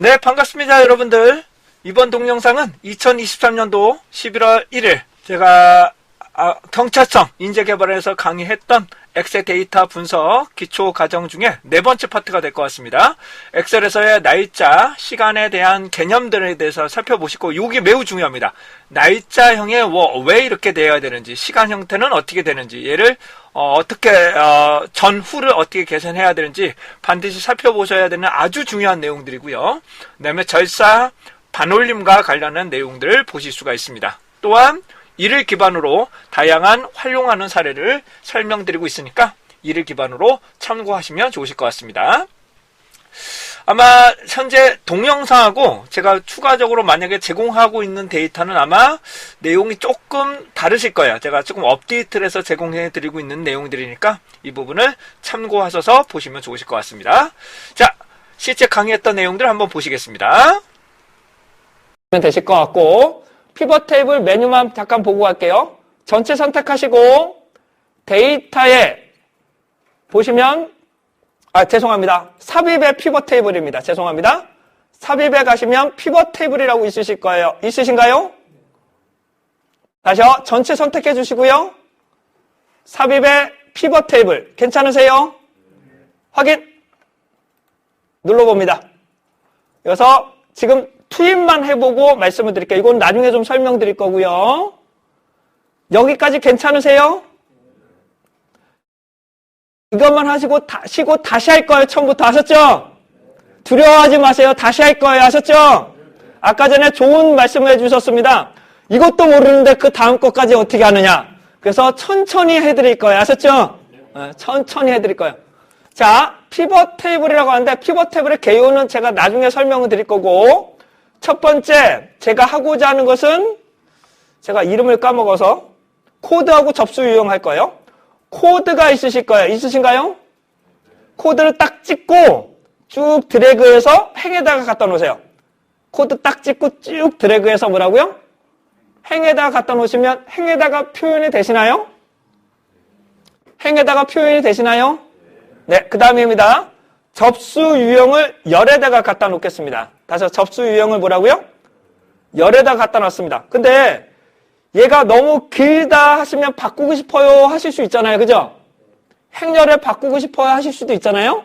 네, 반갑습니다, 여러분들. 이번 동영상은 2023년도 11월 1일 제가 경찰청 인재개발에서 강의했던 엑셀 데이터 분석 기초 과정 중에 네 번째 파트가 될 것 같습니다. 엑셀에서의 날짜, 시간에 대한 개념들에 대해서 살펴보시고, 이게 매우 중요합니다. 날짜형의 왜 이렇게 되어야 되는지, 시간 형태는 어떻게 되는지, 얘를 어떻게 전후를 어떻게 개선해야 되는지 반드시 살펴보셔야 되는 아주 중요한 내용들이고요. 그 다음에 절사, 반올림과 관련한 내용들을 보실 수가 있습니다. 또한 이를 기반으로 다양한 활용하는 사례를 설명드리고 있으니까 이를 기반으로 참고하시면 좋으실 것 같습니다. 아마 현재 동영상하고 제가 추가적으로 만약에 제공하고 있는 데이터는 아마 내용이 조금 다르실 거예요. 제가 조금 업데이트를 해서 제공해 드리고 있는 내용들이니까 이 부분을 참고하셔서 보시면 좋으실 것 같습니다. 자, 실제 강의했던 내용들 한번 보시겠습니다. 되실 것 같고, 피벗 테이블 메뉴만 잠깐 보고 갈게요. 전체 선택하시고 데이터에 보시면 죄송합니다. 삽입의 피벗 테이블입니다. 죄송합니다. 삽입에 가시면 피벗 테이블이라고 있으실 거예요. 있으신가요? 다시요. 전체 선택해 주시고요. 삽입의 피벗 테이블 괜찮으세요? 확인 눌러봅니다. 그래서 지금 투입만 해보고 말씀을 드릴게요. 이건 나중에 좀 설명드릴 거고요. 여기까지 괜찮으세요? 이것만 하시고 다시 할 거예요. 처음부터 하셨죠? 두려워하지 마세요. 다시 할 거예요. 하셨죠? 아까 전에 좋은 말씀을 해주셨습니다. 이것도 모르는데 그 다음 것까지 어떻게 하느냐. 그래서 천천히 해드릴 거예요. 아셨죠? 천천히 해드릴 거예요. 자, 피벗 테이블이라고 하는데 피벗 테이블의 개요는 제가 나중에 설명을 드릴 거고, 첫 번째 제가 하고자 하는 것은, 제가 이름을 까먹어서 코드하고 접수 유형할 거예요. 코드가 있으실 거예요. 있으신가요? 코드를 딱 찍고 쭉 드래그해서 행에다가 갖다 놓으세요. 코드 딱 찍고 쭉 드래그해서 뭐라고요? 행에다가 갖다 놓으시면 행에다가 표현이 되시나요? 행에다가 표현이 되시나요? 네, 그 다음입니다. 접수 유형을 열에다가 갖다 놓겠습니다. 다시 접수 유형을 뭐라고요? 열에다가 갖다 놨습니다. 근데 얘가 너무 길다 하시면 바꾸고 싶어요 하실 수 있잖아요. 그죠? 행열에 바꾸고 싶어요 하실 수도 있잖아요.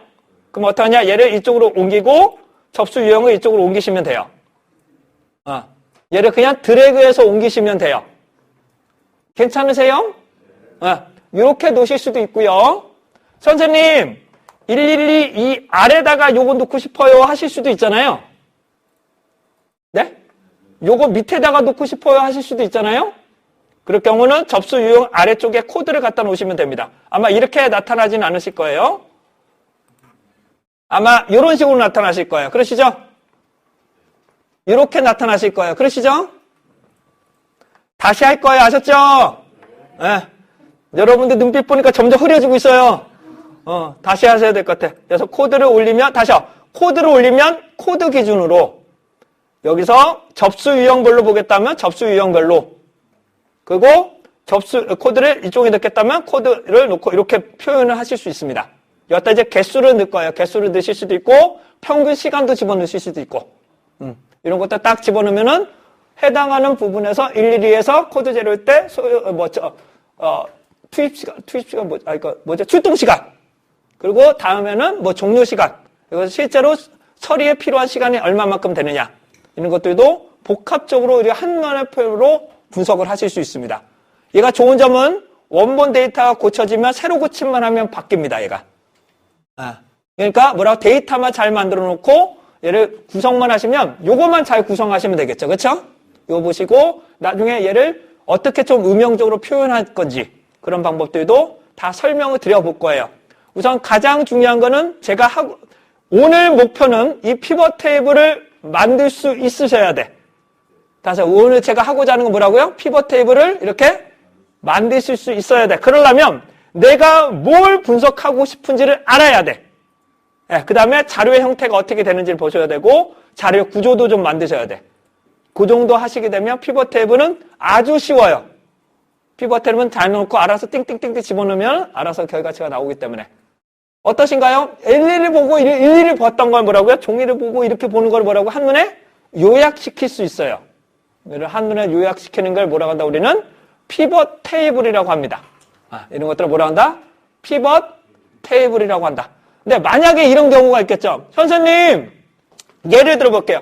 그럼 어떡하냐? 얘를 이쪽으로 옮기고 접수 유형을 이쪽으로 옮기시면 돼요. 얘를 그냥 드래그해서 옮기시면 돼요. 괜찮으세요? 이렇게 놓으실 수도 있고요. 선생님 112 이 아래다가 요거 놓고 싶어요 하실 수도 있잖아요. 네? 요거 밑에다가 놓고 싶어요 하실 수도 있잖아요. 그럴 경우는 접수 유형 아래쪽에 코드를 갖다 놓으시면 됩니다. 아마 이렇게 나타나지는 않으실 거예요. 아마 이런 식으로 나타나실 거예요. 그러시죠? 이렇게 나타나실 거예요. 그러시죠? 다시 할 거예요. 아셨죠? 네. 여러분들 눈빛 보니까 점점 흐려지고 있어요. 다시 하셔야 될 것 같아. 그래서 코드를 올리면, 다시요. 코드를 올리면 코드 기준으로, 여기서 접수 유형별로 보겠다면 접수 유형별로, 그리고 코드를 이쪽에 넣겠다면 코드를 놓고 이렇게 표현을 하실 수 있습니다. 여기다 이제 개수를 넣을 거예요. 개수를 넣으실 수도 있고, 평균 시간도 집어넣으실 수도 있고, 이런 것도 딱 집어넣으면은 해당하는 부분에서 112에서 코드 재료일 때, 투입시간, 출동시간. 그리고 다음에는 종료 시간. 그래서 실제로 처리에 필요한 시간이 얼마만큼 되느냐. 이런 것들도 복합적으로 한눈의 표로 분석을 하실 수 있습니다. 얘가 좋은 점은 원본 데이터가 고쳐지면 새로 고침만 하면 바뀝니다, 얘가. 그러니까 데이터만 잘 만들어 놓고 얘를 구성만 하시면 요것만 잘 구성하시면 되겠죠. 그렇죠? 요거 보시고 나중에 얘를 어떻게 좀 음영적으로 표현할 건지 그런 방법들도 다 설명을 드려볼 거예요. 우선 가장 중요한 거는 제가 오늘 목표는 이 피벗 테이블을 만들 수 있으셔야 돼. 다시 오늘 제가 하고자 하는 건 뭐라고요? 피벗 테이블을 이렇게 만드실 수 있어야 돼. 그러려면 내가 뭘 분석하고 싶은지를 알아야 돼. 그 다음에 자료의 형태가 어떻게 되는지를 보셔야 되고 자료 구조도 좀 만드셔야 돼. 그 정도 하시게 되면 피벗 테이블은 아주 쉬워요. 피벗 테이블은 잘 놓고 알아서 띵띵띵띵 집어넣으면 알아서 결과치가 나오기 때문에 어떠신가요? 일일이 보고 일일이 봤던 걸 뭐라고요? 종이를 보고 이렇게 보는 걸 뭐라고? 한눈에 요약시킬 수 있어요. 한눈에 요약시키는 걸 뭐라고 한다? 우리는 피벗 테이블이라고 합니다. 이런 것들을 뭐라고 한다? 피벗 테이블이라고 한다. 근데 만약에 이런 경우가 있겠죠. 선생님, 예를 들어 볼게요.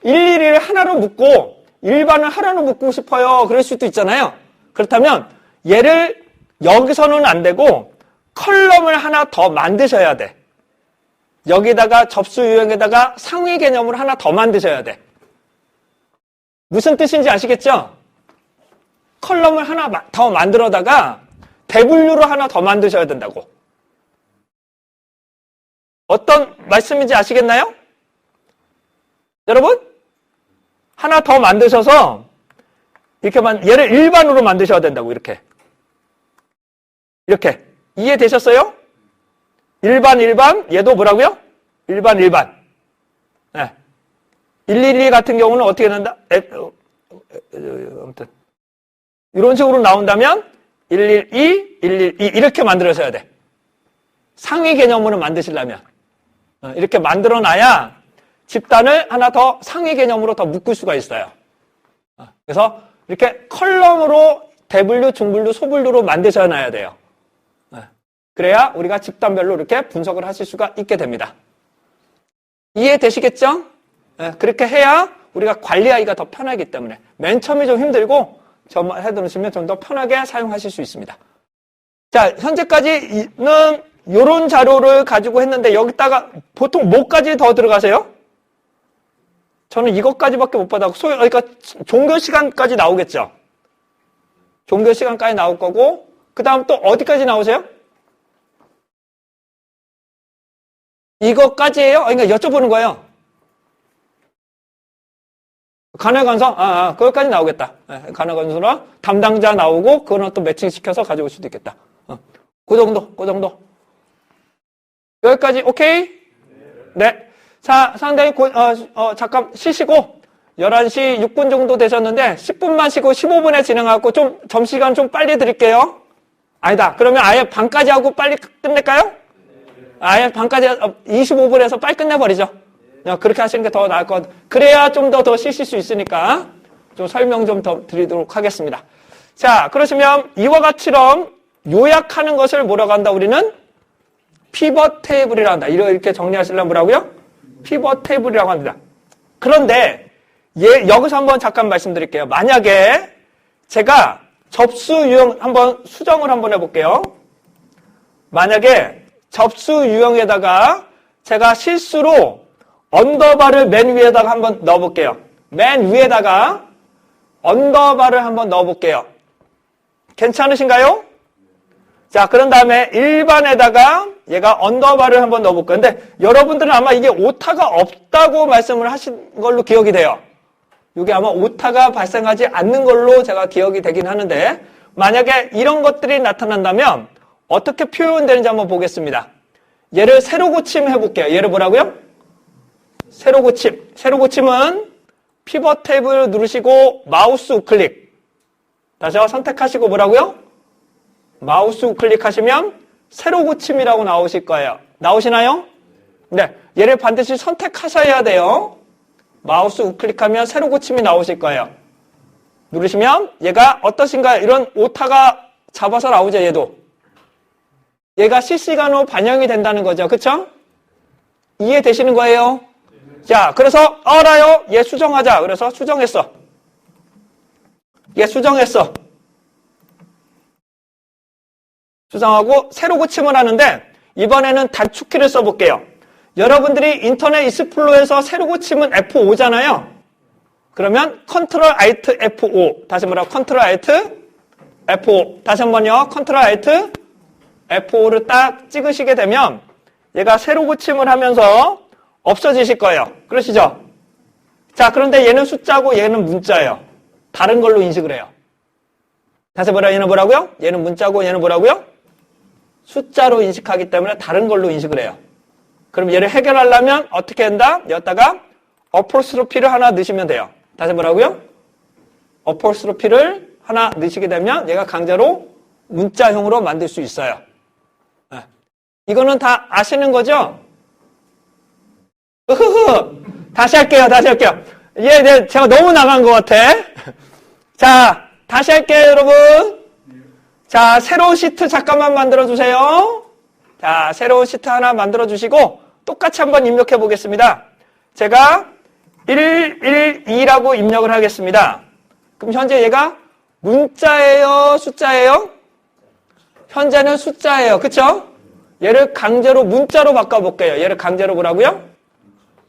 일일이를 하나로 묶고 일반을 하나로 묶고 싶어요. 그럴 수도 있잖아요. 그렇다면 얘를 여기서는 안 되고 컬럼을 하나 더 만드셔야 돼. 여기다가 접수 유형에다가 상위 개념을 하나 더 만드셔야 돼. 무슨 뜻인지 아시겠죠? 컬럼을 하나 더 만들어다가 대분류로 하나 더 만드셔야 된다고. 어떤 말씀인지 아시겠나요? 여러분? 하나 더 만드셔서 얘를 일반으로 만드셔야 된다고. 이렇게 이해되셨어요? 일반 얘도 뭐라고요? 일반 네. 112 같은 경우는 어떻게 된다? 아무튼 이런 식으로 나온다면 112 이렇게 만들어셔야 돼. 상위 개념으로 만드시려면 이렇게 만들어놔야 집단을 하나 더 상위 개념으로 더 묶을 수가 있어요. 그래서 이렇게 컬럼으로 대분류, 중분류, 소분류로 만드셔야 놔야 돼요. 그래야 우리가 집단별로 이렇게 분석을 하실 수가 있게 됩니다. 이해되시겠죠? 그렇게 해야 우리가 관리하기가 더 편하기 때문에 맨 처음에 좀 힘들고 저만 해두시면 좀 더 편하게 사용하실 수 있습니다. 자, 현재까지는 이런 자료를 가지고 했는데 여기다가 보통 뭐까지 더 들어가세요? 저는 이것까지밖에 못 받아고 그러니까 종교 시간까지 나오겠죠. 종교 시간까지 나올 거고 그 다음 또 어디까지 나오세요? 이것까지예요? 그러니까 여쭤보는 거예요. 간헐관성? 그것까지 나오겠다. 간헐관성으로 담당자 나오고 그거는 또 매칭시켜서 가져올 수도 있겠다. 그 정도. 여기까지 오케이? 네. 자, 상당히 잠깐 쉬시고 11시 6분 정도 되셨는데 10분만 쉬고 15분에 진행하고 좀 점심시간 좀 빨리 드릴게요. 아니다. 그러면 아예 반까지 하고 빨리 끝낼까요? 아예 반까지 25분에서 빨리 끝내버리죠. 그렇게 하시는 게 더 나을 것 같아요. 그래야 좀 더 쉬실 수 있으니까 좀 설명 좀 더 드리도록 하겠습니다. 자, 그러시면 이와 같이럼 요약하는 것을 뭐라고 한다? 우리는 피벗 테이블이라고 한다. 이렇게 정리하시려면 뭐라고요? 피벗 테이블이라고 합니다. 그런데 여기서 한번 잠깐 말씀드릴게요. 만약에 제가 접수 유형 수정을 한번 해볼게요. 만약에 접수 유형에다가 제가 실수로 언더바를 맨 위에다가 한번 넣어볼게요. 맨 위에다가 언더바를 한번 넣어볼게요. 괜찮으신가요? 자, 그런 다음에 일반에다가 얘가 언더바를 한번 넣어볼 거예요. 근데 여러분들은 아마 이게 오타가 없다고 말씀을 하신 걸로 기억이 돼요. 이게 아마 오타가 발생하지 않는 걸로 제가 기억이 되긴 하는데 만약에 이런 것들이 나타난다면 어떻게 표현되는지 한번 보겠습니다. 얘를 세로 고침 해볼게요. 얘를 뭐라고요? 세로 고침. 세로 고침은 피벗 탭을 누르시고 마우스 우클릭. 다시 선택하시고 뭐라고요? 마우스 우클릭하시면 세로 고침이라고 나오실 거예요. 나오시나요? 네. 얘를 반드시 선택하셔야 돼요. 마우스 우클릭하면 세로 고침이 나오실 거예요. 누르시면 얘가 어떠신가요? 이런 오타가 잡아서 나오죠, 얘도. 얘가 실시간으로 반영이 된다는 거죠. 그쵸? 이해되시는 거예요? 자, 그래서 알아요. 얘 수정하자. 그래서 수정했어. 얘 수정했어. 수정하고 새로 고침을 하는데 이번에는 단축키를 써볼게요. 여러분들이 인터넷 익스플로러에서 새로 고침은 F5잖아요. 그러면 컨트롤 알트 F5. 다시 뭐라고? 컨트롤 알트 F5. 다시 한번요. 컨트롤 알트 F5를 딱 찍으시게 되면 얘가 새로 고침을 하면서 없어지실 거예요. 그러시죠? 자, 그런데 얘는 숫자고 얘는 문자예요. 다른 걸로 인식을 해요. 다시 얘는 뭐라고요? 얘는 문자고 얘는 뭐라고요? 숫자로 인식하기 때문에 다른 걸로 인식을 해요. 그럼 얘를 해결하려면 어떻게 한다? 여기다가 어포스트로피를 하나 넣으시면 돼요. 다시 뭐라고요? 어포스트로피를 하나 넣으시게 되면 얘가 강제로 문자형으로 만들 수 있어요. 이거는 다 아시는 거죠? 으흐흐. 다시 할게요. 예, 네, 제가 너무 나간 것 같아. 자, 다시 할게요, 여러분. 자, 새로운 시트 잠깐만 만들어주세요. 자, 새로운 시트 하나 만들어주시고, 똑같이 한번 입력해 보겠습니다. 제가 112라고 입력을 하겠습니다. 그럼 현재 얘가 문자예요, 숫자예요? 현재는 숫자예요. 그쵸? 얘를 강제로 문자로 바꿔볼게요. 얘를 강제로 뭐라고요?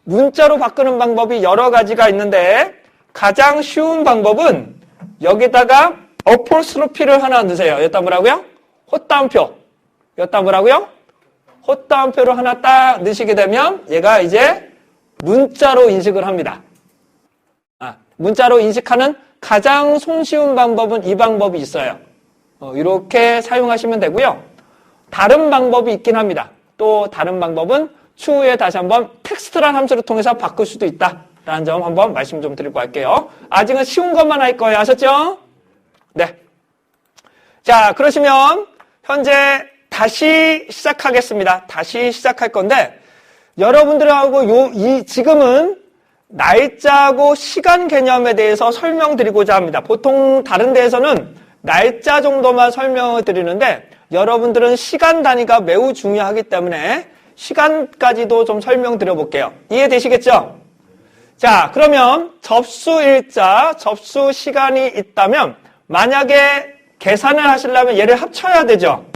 문자로 바꾸는 방법이 여러 가지가 있는데 가장 쉬운 방법은 여기다가 어포스트로피를 하나 넣으세요. 여기다 뭐라고요? 헛다운표. 여기다 뭐라고요? 헛다운표를 하나 딱 넣으시게 되면 얘가 이제 문자로 인식을 합니다. 문자로 인식하는 가장 손쉬운 방법은 이 방법이 있어요. 이렇게 사용하시면 되고요. 다른 방법이 있긴 합니다. 또 다른 방법은 추후에 다시 한번 텍스트란 함수를 통해서 바꿀 수도 있다라는 점 한번 말씀 좀 드리고 할게요. 아직은 쉬운 것만 할 거예요. 아셨죠? 네. 자, 그러시면 현재 다시 시작하겠습니다. 다시 시작할 건데 여러분들하고 지금은 날짜하고 시간 개념에 대해서 설명드리고자 합니다. 보통 다른 데에서는 날짜 정도만 설명을 드리는데 여러분들은 시간 단위가 매우 중요하기 때문에 시간까지도 좀 설명드려 볼게요. 이해되시겠죠? 자, 그러면 접수일자, 접수 시간이 있다면 만약에 계산을 하시려면 얘를 합쳐야 되죠.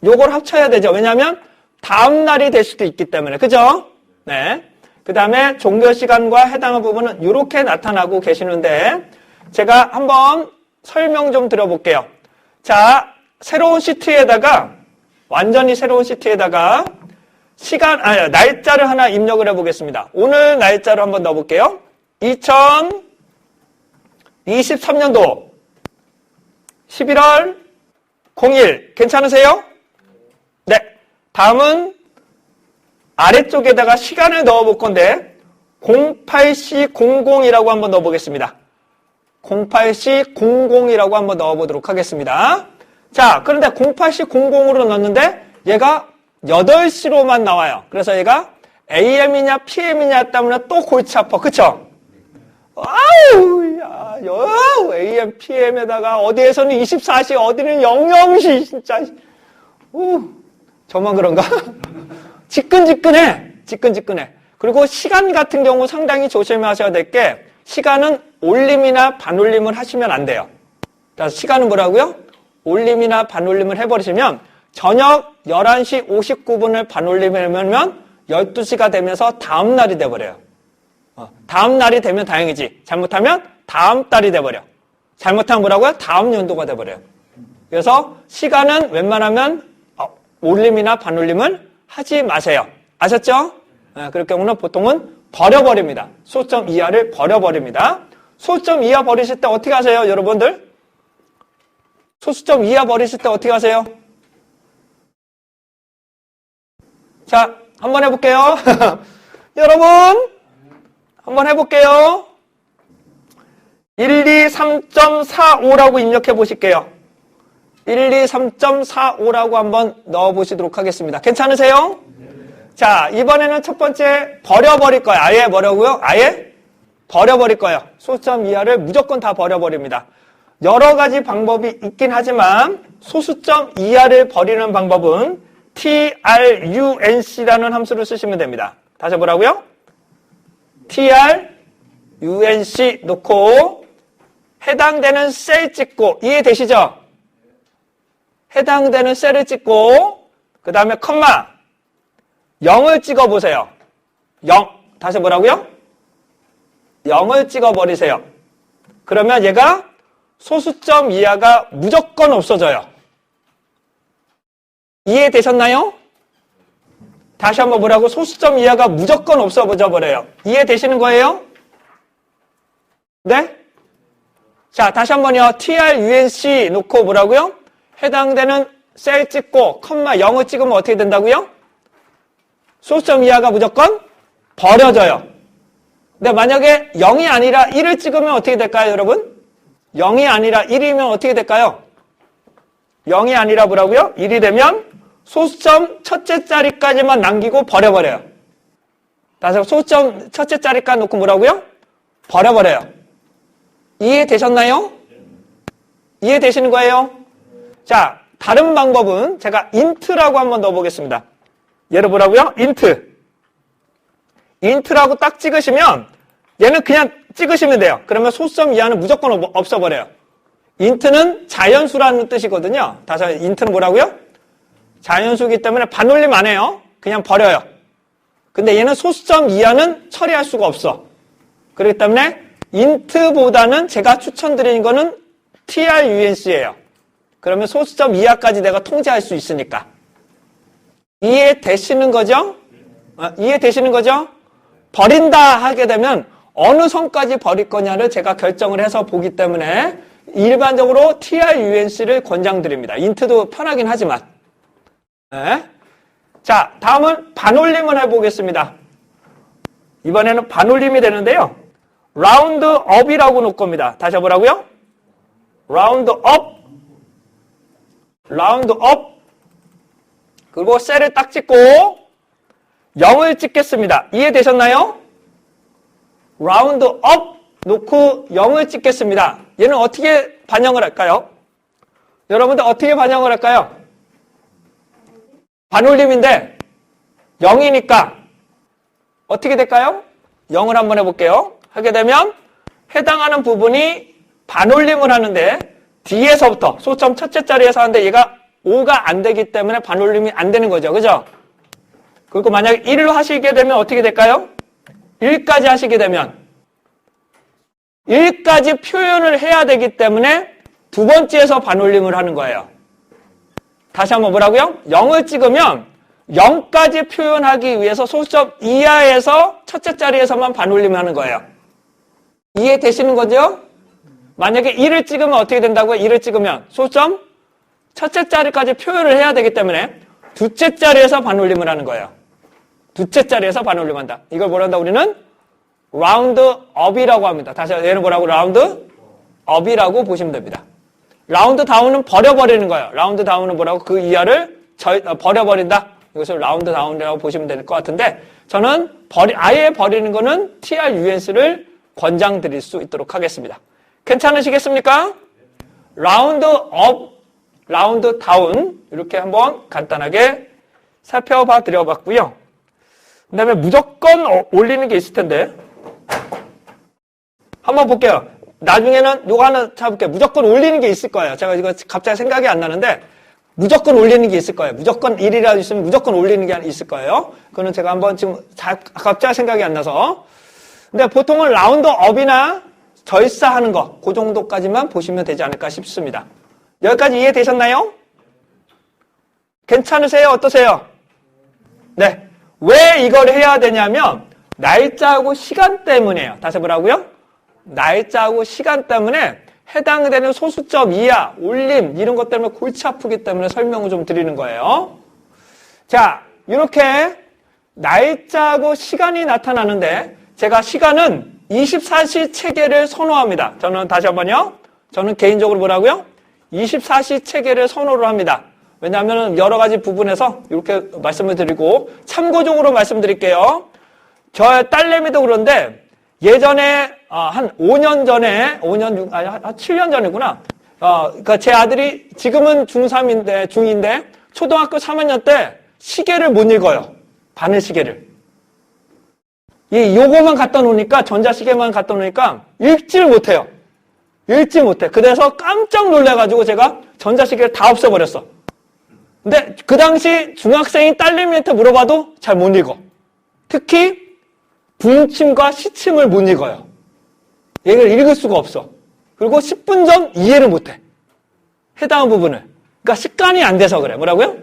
요걸 합쳐야 되죠. 왜냐하면 다음 날이 될 수도 있기 때문에. 그죠? 네. 그 다음에 종료 시간과 해당하는 부분은 이렇게 나타나고 계시는데 제가 한번 설명 좀 드려볼게요. 자, 새로운 시트에다가 완전히 새로운 시트에다가 날짜를 하나 입력을 해보겠습니다. 오늘 날짜를 한번 넣어볼게요. 2023년도 11월 0일 괜찮으세요? 네. 다음은 아래쪽에다가 시간을 넣어볼 건데 08C00이라고 한번 넣어보겠습니다. 08C00이라고 한번 넣어보도록 하겠습니다. 자, 그런데 08C00으로 넣었는데 얘가 8시로만 나와요. 그래서 얘가 AM이냐 PM이냐 때문에 또 골치 아파. 그쵸? 아우, 야, AM, PM에다가 어디에서는 24시, 어디는 00시, 진짜. 저만 그런가? 지끈지끈해. 그리고 시간 같은 경우 상당히 조심하셔야 될 게 시간은 올림이나 반올림을 하시면 안 돼요. 그래서 시간은 뭐라고요? 올림이나 반올림을 해버리시면 저녁 11시 59분을 반올림하면 12시가 되면서 다음 날이 돼버려요. 다음 날이 되면 다행이지. 잘못하면 다음 달이 돼버려. 잘못하면 뭐라고요? 다음 연도가 돼버려요. 그래서 시간은 웬만하면 올림이나 반올림을 하지 마세요. 아셨죠? 그럴 경우는 보통은 버려버립니다. 소점 이하를 버려버립니다. 소점 이하 버리실 때 어떻게 하세요, 여러분들? 소수점 이하 버리실 때 어떻게 하세요? 자, 한번 해볼게요. 여러분, 한번 해볼게요. 123.45라고 입력해 보실게요. 123.45라고 한번 넣어보시도록 하겠습니다. 괜찮으세요? 자, 이번에는 첫 번째 버려버릴 거예요. 아예 뭐라고요? 아예 버려버릴 거예요. 소수점 이하를 무조건 다 버려버립니다. 여러 가지 방법이 있긴 하지만 소수점 이하를 버리는 방법은 trunc라는 함수를 쓰시면 됩니다. 다시 뭐라고요? trunc 놓고 해당되는 셀 찍고 이해되시죠? 해당되는 셀을 찍고 그 다음에 컴마 0을 찍어보세요. 0 다시 뭐라고요? 0을 찍어버리세요. 그러면 얘가 소수점 이하가 무조건 없어져요. 이해되셨나요? 다시 한번 뭐라고? 소수점 이하가 무조건 없어져 버려요. 이해되시는 거예요? 네? 자, 다시 한번요. trunc 놓고 뭐라고요? 해당되는 셀 찍고 컴마 0을 찍으면 어떻게 된다고요? 소수점 이하가 무조건 버려져요. 근데 만약에 0이 아니라 1을 찍으면 어떻게 될까요, 여러분? 0이 아니라 1이면 어떻게 될까요? 0이 아니라 뭐라고요? 1이 되면 소수점 첫째 자리까지만 남기고 버려버려요. 다시 소수점 첫째 자리까지 놓고 뭐라고요? 버려버려요. 이해되셨나요? 이해되시는 거예요? 자, 다른 방법은 제가 int라고 한번 넣어보겠습니다. 얘를 뭐라고요? int라고 딱 찍으시면 얘는 그냥 찍으시면 돼요. 그러면 소수점 이하는 무조건 없어버려요. int는 자연수라는 뜻이거든요. 다시 int는 뭐라고요? 자연수이기 때문에 반올림 안 해요. 그냥 버려요. 근데 얘는 소수점 이하는 처리할 수가 없어. 그렇기 때문에 int보다는 제가 추천드리는 거는 trunc예요. 그러면 소수점 이하까지 내가 통제할 수 있으니까. 이해되시는 거죠? 이해되시는 거죠? 버린다 하게 되면 어느 선까지 버릴 거냐를 제가 결정을 해서 보기 때문에 일반적으로 trunc를 권장드립니다. int도 편하긴 하지만. 네. 자, 다음은 반올림을 해보겠습니다. 이번에는 반올림이 되는데요. 라운드 업이라고 놓을 겁니다. 다시 해보라고요? 라운드 업. 라운드 업. 그리고 셀을 딱 찍고 0을 찍겠습니다. 이해되셨나요? 라운드 업 놓고 0을 찍겠습니다. 얘는 어떻게 반영을 할까요? 여러분들 어떻게 반영을 할까요? 반올림인데 0이니까 어떻게 될까요? 0을 한번 해볼게요. 하게 되면 해당하는 부분이 반올림을 하는데 뒤에서부터 소점 첫째 자리에서 하는데 얘가 5가 안 되기 때문에 반올림이 안 되는 거죠. 그죠? 그리고 만약에 1로 하시게 되면 어떻게 될까요? 1까지 하시게 되면 1까지 표현을 해야 되기 때문에 두 번째에서 반올림을 하는 거예요. 다시 한번 뭐라고요? 0을 찍으면 0까지 표현하기 위해서 소수점 이하에서 첫째 자리에서만 반올림을 하는 거예요. 이해되시는 거죠? 만약에 1을 찍으면 어떻게 된다고요? 1을 찍으면 소수점 첫째 자리까지 표현을 해야 되기 때문에 둘째 자리에서 반올림을 하는 거예요. 둘째 자리에서 반올림한다. 이걸 뭐라 한다? 우리는 라운드 업이라고 합니다. 다시 얘는 뭐라고? 라운드 업이라고 보시면 됩니다. 라운드 다운은 버려버리는 거예요. 라운드 다운은 뭐라고? 그 이하를 버려버린다. 이것을 라운드 다운이라고 보시면 될 것 같은데 저는 아예 버리는 거는 trunc를 권장드릴 수 있도록 하겠습니다. 괜찮으시겠습니까? 라운드 업, 라운드 다운 이렇게 한번 간단하게 살펴봐 드려봤고요. 그 다음에 무조건 올리는 게 있을 텐데 한번 볼게요. 나중에는 요거 하나 잡을게요. 무조건 올리는 게 있을 거예요. 제가 이거 갑자기 생각이 안 나는데 무조건 올리는 게 있을 거예요. 무조건 1이라도 있으면 무조건 올리는 게 있을 거예요. 그거는 제가 한번 지금 갑자기 생각이 안 나서. 근데 보통은 라운드 업이나 절사하는 거, 그 정도까지만 보시면 되지 않을까 싶습니다. 여기까지 이해되셨나요? 괜찮으세요? 어떠세요? 네. 왜 이걸 해야 되냐면 날짜하고 시간 때문이에요. 다시 뭐라고요? 날짜하고 시간 때문에 해당되는 소수점 이하, 올림 이런 것 때문에 골치 아프기 때문에 설명을 좀 드리는 거예요. 자, 이렇게 날짜하고 시간이 나타나는데 제가 시간은 24시 체계를 선호합니다. 저는 다시 한번요. 저는 개인적으로 뭐라고요? 24시 체계를 선호를 합니다. 왜냐하면 여러 가지 부분에서 이렇게 말씀을 드리고 참고적으로 말씀드릴게요. 저의 딸내미도 그런데 예전에 한 5년 전에 7년 전이구나. 그러니까 제 아들이 지금은 중3인데 중2인데 초등학교 3학년 때 시계를 못 읽어요. 바늘 시계를. 요거만 갖다 놓으니까 전자시계만 갖다 놓으니까 읽지를 못해요. 읽지 못해. 그래서 깜짝 놀래가지고 제가 전자시계를 다 없애버렸어. 근데 그 당시 중학생인 딸내미한테 물어봐도 잘 못 읽어. 특히 분침과 시침을 못 읽어요. 얘를 읽을 수가 없어. 그리고 10분 전 이해를 못해. 해당 부분을. 그러니까 습관이 안 돼서 그래. 뭐라고요?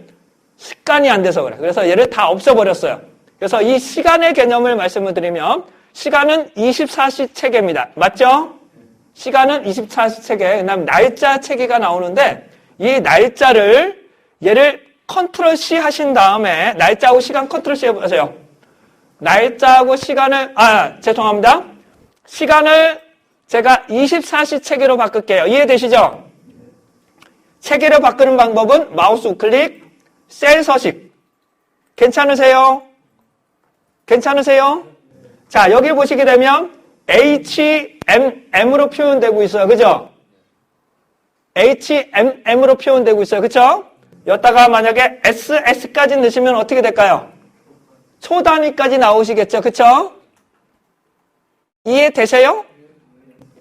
습관이 안 돼서 그래. 그래서 얘를 다 없애버렸어요. 그래서 이 시간의 개념을 말씀을 드리면 시간은 24시 체계입니다. 맞죠? 시간은 24시 체계. 그 다음 날짜 체계가 나오는데 이 날짜를 얘를 컨트롤 C 하신 다음에 날짜하고 시간 컨트롤 C 해보세요. 날짜하고 시간을 죄송합니다. 시간을 제가 24시 체계로 바꿀게요. 이해되시죠? 체계로 바꾸는 방법은 마우스 우클릭, 셀 서식. 괜찮으세요? 괜찮으세요? 자, 여기 보시게 되면 HMM으로 표현되고 있어요. 그죠? HMM으로 표현되고 있어요. 그쵸? 여기다가 만약에 SS까지 넣으시면 어떻게 될까요? 초단위까지 나오시겠죠. 그쵸? 이해되세요?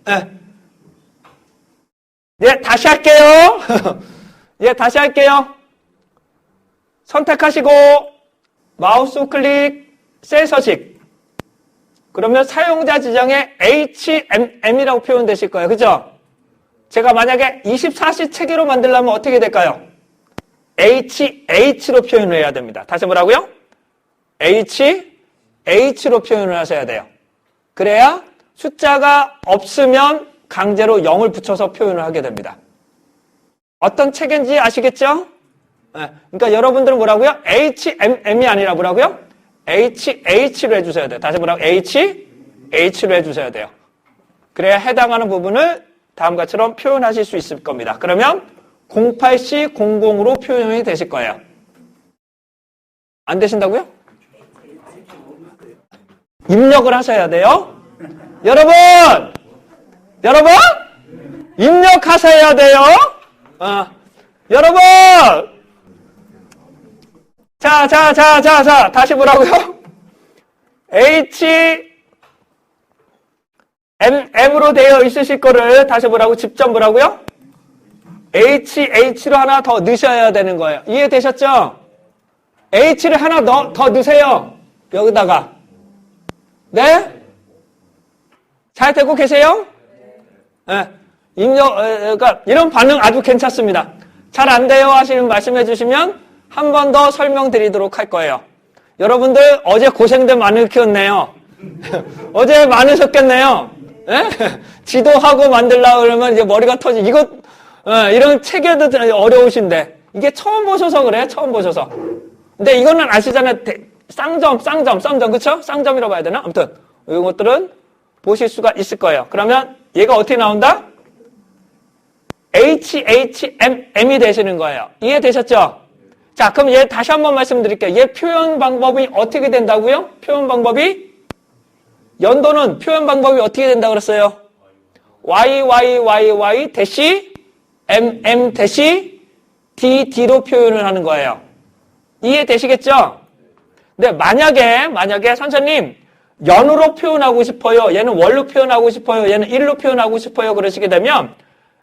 네. 예, 다시 할게요. 예, 다시 할게요. 선택하시고 마우스 우클릭 셀 서식. 그러면 사용자 지정에 HMM이라고 표현되실 거예요. 그죠? 제가 만약에 24시 체계로 만들려면 어떻게 될까요? HH로 표현을 해야 됩니다. 다시 뭐라고요? HH로 표현을 하셔야 돼요. 그래야 숫자가 없으면 강제로 0을 붙여서 표현을 하게 됩니다. 어떤 체계인지 아시겠죠? 네. 그러니까 여러분들은 뭐라고요? HMM이 아니라 뭐라고요? HH로 해주셔야 돼요. 다시 뭐라고? HH로 해주셔야 돼요. 그래야 해당하는 부분을 다음과 같이처럼 표현하실 수 있을 겁니다. 그러면 08C00으로 표현이 되실 거예요. 안 되신다고요? 입력을 하셔야 돼요. 여러분! 입력하셔야 돼요. 여러분! 자, 다시 뭐라고요? HMM으로 되어 있으실 거를 다시 뭐라고? 직접 뭐라고요? HH로 하나 더 넣으셔야 되는 거예요. 이해되셨죠? H를 하나 더 넣으세요. 여기다가. 네? 잘 되고 계세요? 네. 그러니까 이런 반응 아주 괜찮습니다. 잘 안 돼요 하시는 말씀해 주시면 한 번 더 설명드리도록 할 거예요. 여러분들 어제 고생들 많이 키웠네요. 어제 많으셨겠네요. 네? 지도하고 만들려고 그러면 이제 머리가 이거 이런 체계도 어려우신데 이게 처음 보셔서 그래요. 처음 보셔서. 근데 이거는 아시잖아요. 쌍점, 그쵸? 쌍점이라고 봐야 되나? 아무튼 이런 것들은 보실 수가 있을 거예요. 그러면 얘가 어떻게 나온다? HHMM이 되시는 거예요. 이해되셨죠? 자, 그럼 얘 다시 한번 말씀드릴게요. 얘 표현 방법이 어떻게 된다고요? 표현 방법이? 연도는 표현 방법이 어떻게 된다고 그랬어요? YYYY 대시 MM 대시 DD로 표현을 하는 거예요. 이해되시겠죠? 근데 만약에 선생님 연으로 표현하고 싶어요. 얘는 월로 표현하고 싶어요. 얘는 일로 표현하고 싶어요. 그러시게 되면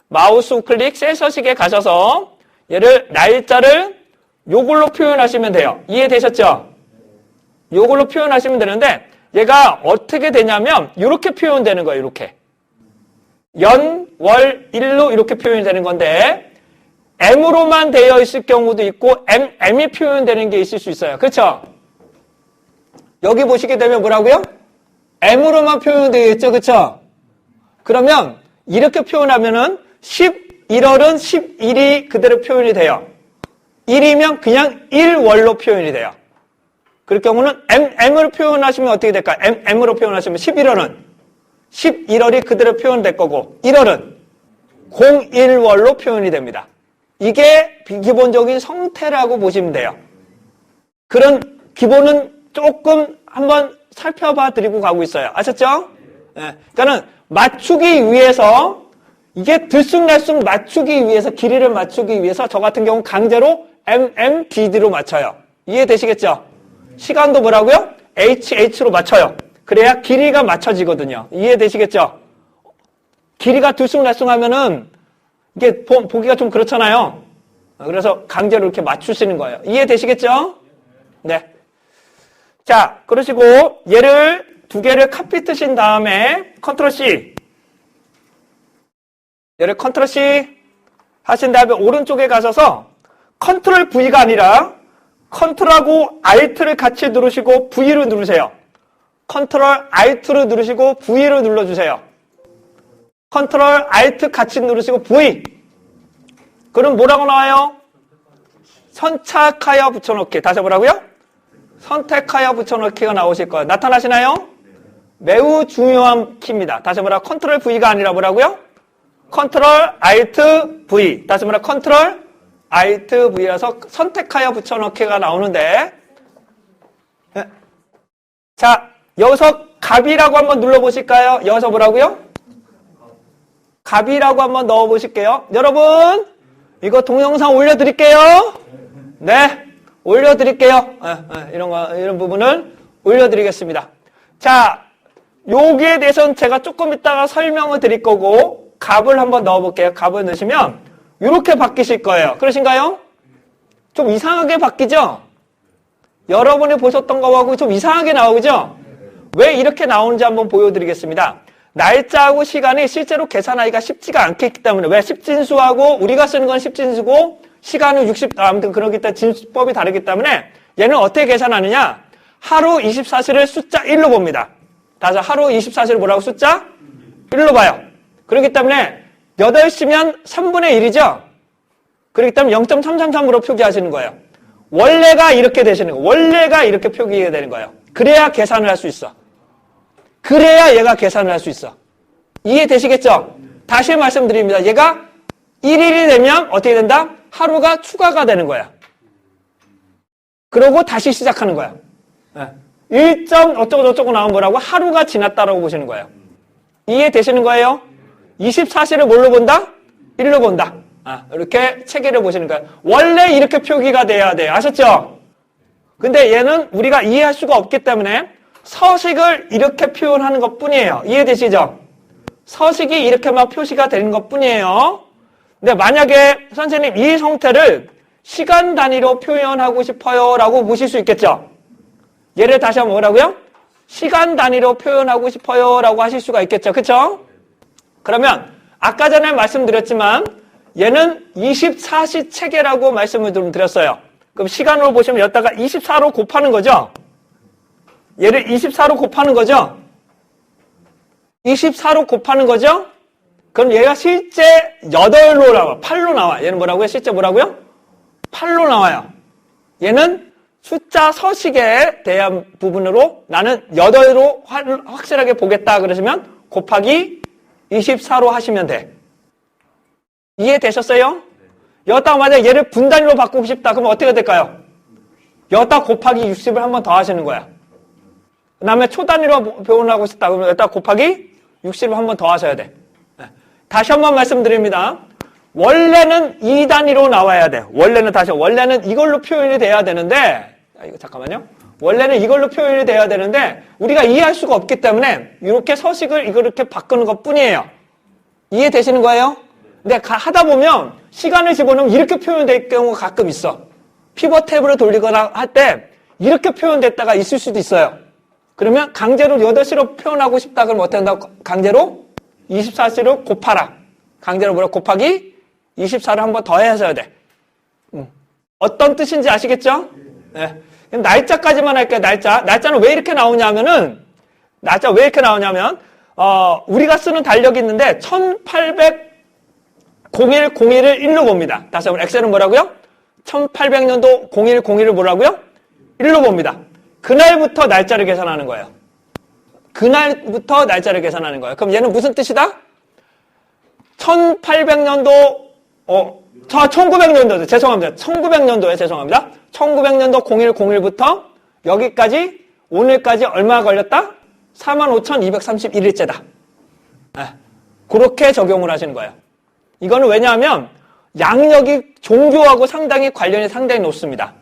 마우스 우클릭 셀 서식에 가셔서 얘를 날짜를 요걸로 표현하시면 돼요. 이해되셨죠? 요걸로 표현하시면 되는데 얘가 어떻게 되냐면 이렇게 표현되는 거예요. 이렇게. 연, 월, 일로 이렇게 표현이 되는 건데 M으로만 되어 있을 경우도 있고 M이 표현되는 게 있을 수 있어요. 그렇죠? 여기 보시게 되면 뭐라고요? M으로만 표현되어 있죠. 그렇죠? 그러면 이렇게 표현하면은 11월은 11이 그대로 표현이 돼요. 1이면 그냥 1월로 표현이 돼요. 그럴 경우는 M으로 표현하시면 어떻게 될까요? M으로 표현하시면 11월은 11월이 그대로 표현될 거고 1월은 01월로 표현이 됩니다. 이게 기본적인 성태라고 보시면 돼요. 그런 기본은 조금 한번 살펴봐 드리고 가고 있어요. 아셨죠? 네. 그러니까는 맞추기 위해서 이게 들쑥날쑥 맞추기 위해서 길이를 맞추기 위해서 저 같은 경우 강제로 MMDD로 맞춰요. 이해되시겠죠? 시간도 뭐라고요? HH로 맞춰요. 그래야 길이가 맞춰지거든요. 이해되시겠죠? 길이가 들쑥날쑥하면은 이게 보기가 좀 그렇잖아요. 그래서 강제로 이렇게 맞추시는 거예요. 이해되시겠죠? 네. 자, 그러시고 얘를 두 개를 카피 뜨신 다음에 컨트롤 C. 얘를 컨트롤 C 하신 다음에 오른쪽에 가셔서 컨트롤 V가 아니라 컨트롤하고 Alt를 같이 누르시고 V를 누르세요. 컨트롤 Alt를 누르시고 V를 눌러주세요. 컨트롤 Alt 같이 누르시고 V. 그럼 뭐라고 나와요? 선착하여 붙여넣기. 다시 뭐라고요? 선택하여 붙여넣기가 나오실 거예요. 나타나시나요? 매우 중요한 키입니다. 다시 뭐라 컨트롤 V가 아니라 뭐라고요? 컨트롤 Alt V. 다시 뭐라 컨트롤 Alt V에서 선택하여 붙여넣기가 나오는데, 네. 자, 여기서 갑이라고 한번 눌러보실까요? 여기서 뭐라고요? 갑이라고 한번 넣어보실게요. 여러분, 이거 동영상 올려드릴게요. 네, 올려드릴게요. 이런 부분을 올려드리겠습니다. 자, 여기에 대해서는 제가 조금 이따가 설명을 드릴 거고, 갑을 한번 넣어볼게요. 갑을 넣으시면, 이렇게 바뀌실 거예요. 그러신가요? 좀 이상하게 바뀌죠? 여러분이 보셨던 거하고 좀 이상하게 나오죠? 왜 이렇게 나오는지 한번 보여드리겠습니다. 날짜하고 시간이 실제로 계산하기가 쉽지가 않기 때문에, 왜 십진수하고 우리가 쓰는 건 십진수고 시간은 60, 아무튼 그렇기 때문에 진수법이 다르기 때문에 얘는 어떻게 계산하느냐? 하루 24시를 숫자 1로 봅니다. 다시 하루 24시를 뭐라고 숫자 1로 봐요. 그렇기 때문에 8시면 3분의 1이죠? 그렇기 때문에 0.333으로 표기하시는 거예요. 원래가 이렇게 되시는 거예요. 원래가 이렇게 표기가 되는 거예요. 그래야 계산을 할 수 있어. 그래야 얘가 계산을 할 수 있어. 이해되시겠죠? 다시 말씀드립니다. 얘가 1일이 되면 어떻게 된다? 하루가 추가가 되는 거야. 그러고 다시 시작하는 거야. 1점 어쩌고저쩌고 나오면 뭐라고? 하루가 지났다라고 보시는 거예요. 이해되시는 거예요? 24시를 뭘로 본다? 1로 본다. 이렇게 체계를 보시는 거예요. 원래 이렇게 표기가 돼야 돼요. 아셨죠? 근데 얘는 우리가 이해할 수가 없기 때문에 서식을 이렇게 표현하는 것 뿐이에요. 이해되시죠? 서식이 이렇게만 표시가 되는 것 뿐이에요. 근데 만약에 선생님 이 형태를 시간 단위로 표현하고 싶어요 라고 보실 수 있겠죠? 얘를 다시 한번 뭐라고요? 시간 단위로 표현하고 싶어요 라고 하실 수가 있겠죠? 그쵸? 그러면 아까 전에 말씀드렸지만 얘는 24시 체계라고 말씀을 좀 드렸어요. 그럼 시간으로 보시면 여기다가 24로 곱하는 거죠? 얘를 24로 곱하는 거죠? 24로 곱하는 거죠? 그럼 얘가 실제 8로 나와. 8로 나와. 얘는 뭐라고요? 실제 뭐라고요? 8로 나와요. 얘는 숫자 서식에 대한 부분으로 나는 8로 확실하게 보겠다 그러시면 곱하기 24로 하시면 돼. 이해되셨어요? 여기다가 만약에 얘를 분단위로 바꾸고 싶다 그러면 어떻게 될까요? 여기다 곱하기 60을 한 번 더 하시는 거야. 그 다음에 초단위로 표현하고 싶다 그러면 여기다 곱하기 60을 한 번 더 하셔야 돼. 다시 한 번 말씀드립니다. 원래는 2단위로 나와야 돼. 원래는 이걸로 표현이 돼야 되는데, 이거 잠깐만요. 원래는 이걸로 표현이 돼야 되는데, 우리가 이해할 수가 없기 때문에, 이렇게 서식을 이렇게 바꾸는 것 뿐이에요. 이해되시는 거예요? 근데 하다 보면, 시간을 집어넣으면 이렇게 표현될 경우가 가끔 있어. 피벗 탭으로 돌리거나 할 때, 이렇게 표현됐다가 있을 수도 있어요. 그러면 강제로 8시로 표현하고 싶다 그러면 어떻게 한다고? 강제로 24시로 곱하라. 강제로 뭐라 곱하기 24를 한 번 더 해서야 돼. 어떤 뜻인지 아시겠죠? 네. 날짜까지만 할게요. 날짜는 왜 이렇게 나오냐면은, 우리가 쓰는 달력이 있는데, 1801을 1로 봅니다. 다시 한번, 엑셀은 뭐라고요? 1800년도 0101을 뭐라고요? 1로 봅니다. 그날부터 날짜를 계산하는 거예요. 그럼 얘는 무슨 뜻이다? 1800년도, 1900년도에, 죄송합니다. 1900년도 0101부터 여기까지, 오늘까지 얼마 걸렸다? 45,231일째다. 그렇게 적용을 하시는 거예요. 이거는 왜냐하면 양력이 종교하고 상당히 관련이 상당히 높습니다.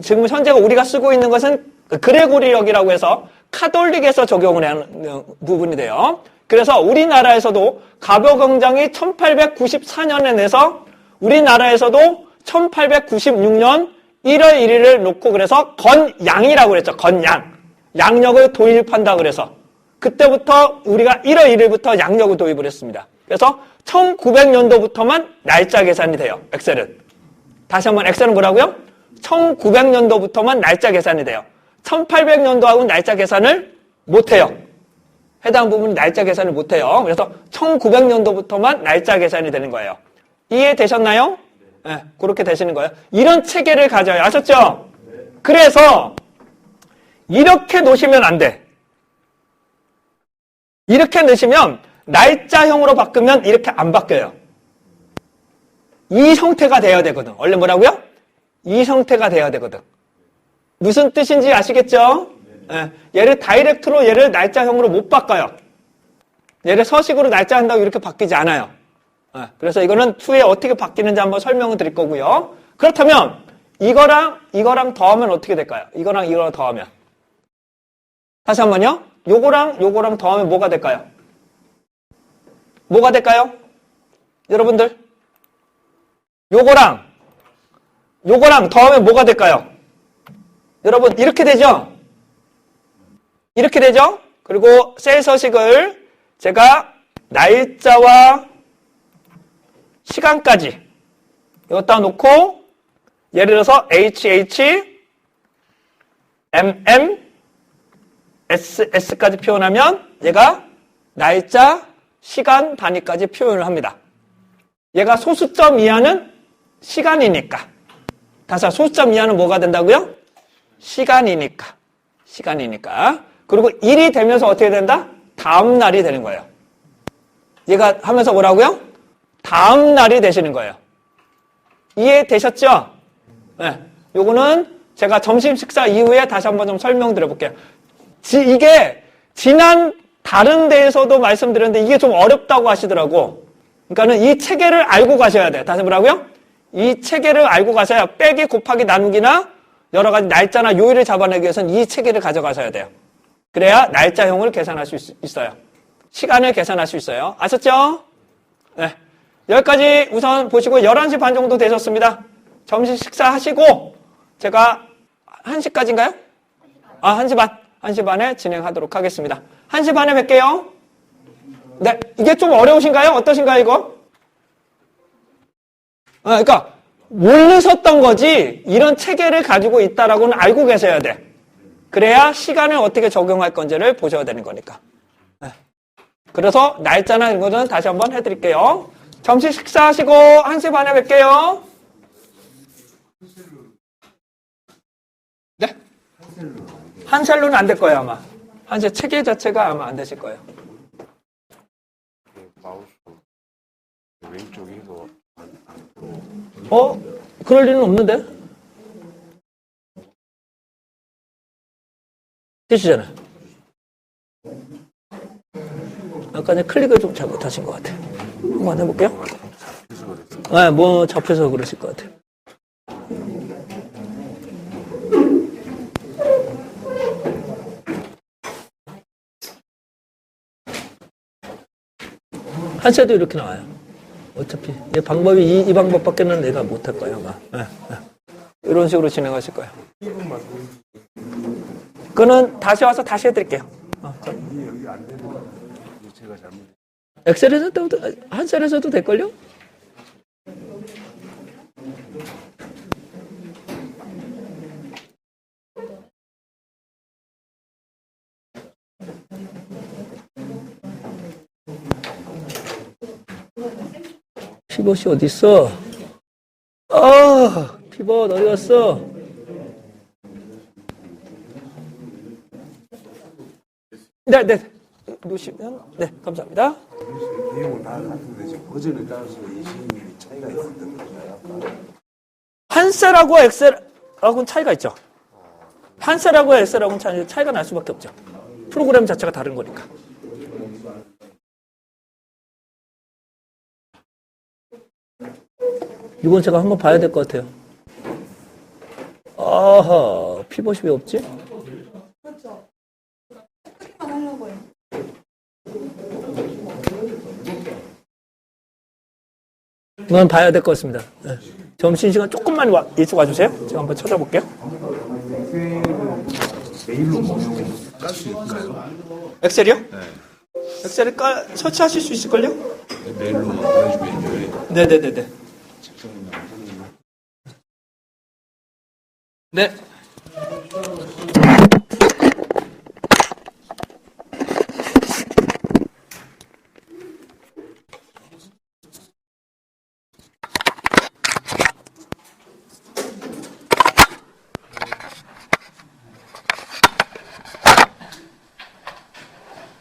지금 현재 우리가 쓰고 있는 것은 그레고리력이라고 해서 카톨릭에서 적용을 하는 부분이 돼요. 그래서 우리나라에서도 가벼경장이 1894년에 내서 우리나라에서도 1896년 1월 1일을 놓고 그래서 건양이라고 그랬죠. 건양. 양력을 도입한다 그래서 그때부터 우리가 1월 1일부터 양력을 도입을 했습니다. 그래서 1900년도부터만 날짜 계산이 돼요. 엑셀은. 다시 한번 엑셀은 뭐라고요? 1900년도부터만 날짜 계산이 돼요. 1800년도하고는 날짜 계산을 못해요. 해당 부분은 날짜 계산을 못해요. 그래서 1900년도부터만 날짜 계산이 되는 거예요. 이해되셨나요? 네, 그렇게 되시는 거예요. 이런 체계를 가져요. 아셨죠? 그래서 이렇게 놓으시면 안 돼. 이렇게 넣으시면 날짜형으로 바꾸면 이렇게 안 바뀌어요. 이 형태가 돼야 되거든. 원래 뭐라고요? 이 형태가 돼야 되거든. 무슨 뜻인지 아시겠죠? 예, 얘를 다이렉트로 얘를 날짜형으로 못 바꿔요. 얘를 서식으로 날짜 한다고 이렇게 바뀌지 않아요. 예, 그래서 이거는 후에 어떻게 바뀌는지 한번 설명을 드릴 거고요. 그렇다면 이거랑 더하면 어떻게 될까요? 이거랑 이거랑 더하면. 다시 한번요. 요거랑 더하면 뭐가 될까요? 뭐가 될까요? 여러분들. 요거랑 더하면 뭐가 될까요? 여러분, 이렇게 되죠? 이렇게 되죠? 그리고 셀 서식을 제가 날짜와 시간까지 여기다 놓고 예를 들어서 HH, MM, SS까지 표현하면 얘가 날짜, 시간 단위까지 표현을 합니다. 얘가 소수점 이하는 시간이니까. 다시 소수점 이하는 뭐가 된다고요? 시간이니까. 그리고 1이 되면서 어떻게 된다? 다음 날이 되는 거예요. 얘가 하면서 뭐라고요? 다음 날이 되시는 거예요. 이해되셨죠? 네. 요거는 제가 점심 식사 이후에 다시 한번 좀 설명드려 볼게요. 이게 지난 다른 데에서도 말씀드렸는데 이게 좀 어렵다고 하시더라고. 그러니까는 이 체계를 알고 가셔야 돼요. 다시 뭐라고요? 이 체계를 알고 가셔야 빼기, 곱하기, 나누기나 여러 가지 날짜나 요일을 잡아내기 위해서는 이 체계를 가져가셔야 돼요. 그래야 날짜형을 계산할 수 있어요. 시간을 계산할 수 있어요. 아셨죠? 네. 여기까지 우선 보시고 11시 반 정도 되셨습니다. 점심 식사하시고 제가 1시까지인가요? 1시 반. 1시 반에 진행하도록 하겠습니다. 1시 반에 뵐게요. 네. 이게 좀 어려우신가요? 어떠신가요, 이거? 그러니까 모르셨던 거지 이런 체계를 가지고 있다라고는 알고 계셔야 돼. 그래야 시간을 어떻게 적용할 건지를 보셔야 되는 거니까. 네. 그래서 날짜나 이런 거는 다시 한번 해드릴게요. 점심 식사하시고 1시 반에 뵐게요. 네? 한셀로는 안 될 거예요, 아마. 한세 체계 자체가 아마 안 되실 거예요. 마우스 왼쪽에도 그럴 리는 없는데? 되시잖아요. 아까 전에 클릭을 좀 잘못하신 것 같아요. 한번 해볼게요. 네, 뭐 잡혀서 그러실 것 같아요. 한세도 이렇게 나와요. 어차피 내 방법이 이 방법밖에는 내가 못할 거예요, 아마. 네. 이런 식으로 진행하실 거예요. 그거는 다시 와서 다시 해드릴게요. 엑셀에서도 한셀에서도 될걸요? 피벗이 어딨어? 피벗 어디 갔어? 네. 놓으시면, 네, 감사합니다. 내용은 다 같은데 지금 버전에 따라서 인식이 차이가 있었던 건가요? 한셀하고 엑셀하고는 차이가 있죠. 한셀하고 엑셀하고는 차이가 날 수밖에 없죠. 프로그램 자체가 다른 거니까. 이건 제가 한번 봐야 될 것 같아요. 아하, 피벗이 왜 없지? 그렇죠. 클릭만 하려고요. 이건 봐야 될 것 같습니다. 네. 점심시간 조금만 일찍 와주세요. 제가 한번 찾아볼게요. 메일로 깔 수 있을까요? 엑셀이요? 네. 엑셀을 설치하실 수 있을걸요? 메일로만 보내주면 네네네네. 네.